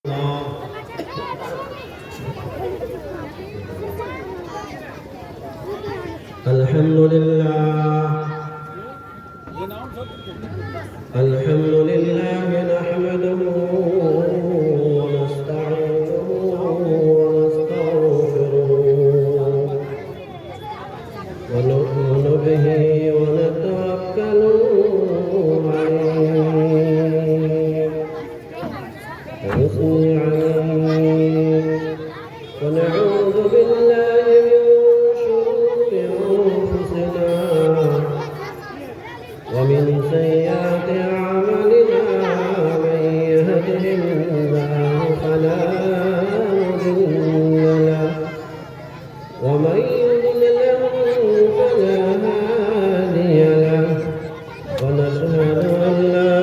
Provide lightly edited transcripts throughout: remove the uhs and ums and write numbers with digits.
الحمد لله نحمده ونستعينه ونستغفره ونؤمن به ونتوكل عليه ونثني عليه ونعوذ بالله من شرور أنفسنا ومن سيئات أعمالنا من يهده الله فلا مضل له ومن يضلل فلا هادي له ونشهد أن لا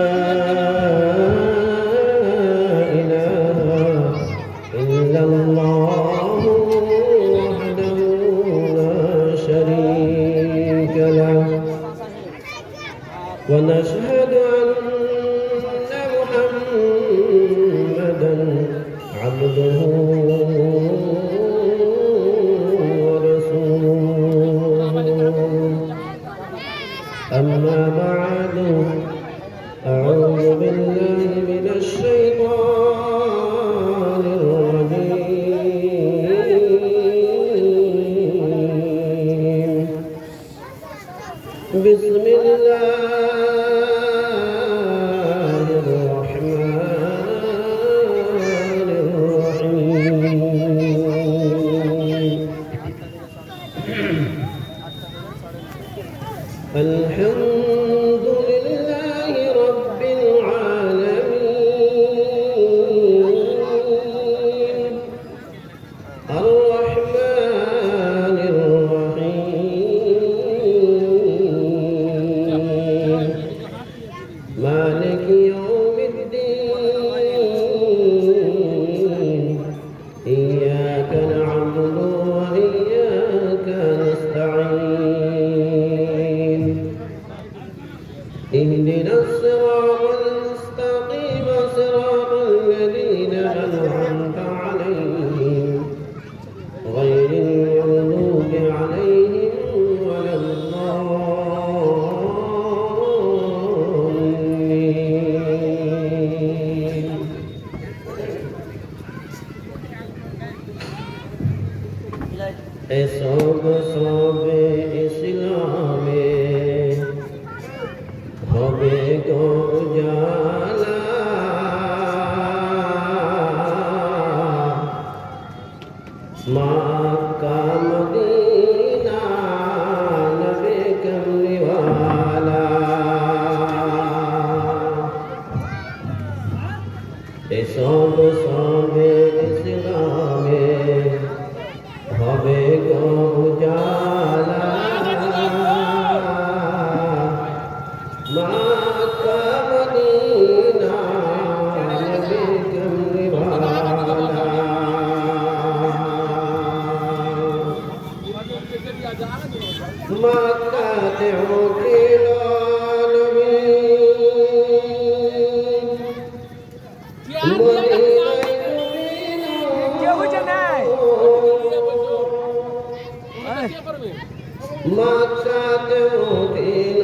إله إلا الله وحده لا شريك له ونشهد أن محمدا عبده ورسوله أما بعد أعوذ بالله من الشيطان الرجيم بسم الله الرحمن الرحيم الحمد لله رب العالمين الرحمن الرحيم مالك يوم الدين إياك نعبد وإياك نستعين اهدنا الصراط المستقيم صراط الذين أنعمت عليهم غير المغضوب عليهم ولا الضالين এসব সবে ইসলামে হবে গো উজালা মক্কা মদিনা নবী কমলিওয়ালা এসব সবে ইসলামে হবে গো উজালা মক্কা মদিনা নবী কমলিওয়ালা মক্কাতে উঠিল নবী মক্কাতে উঠিল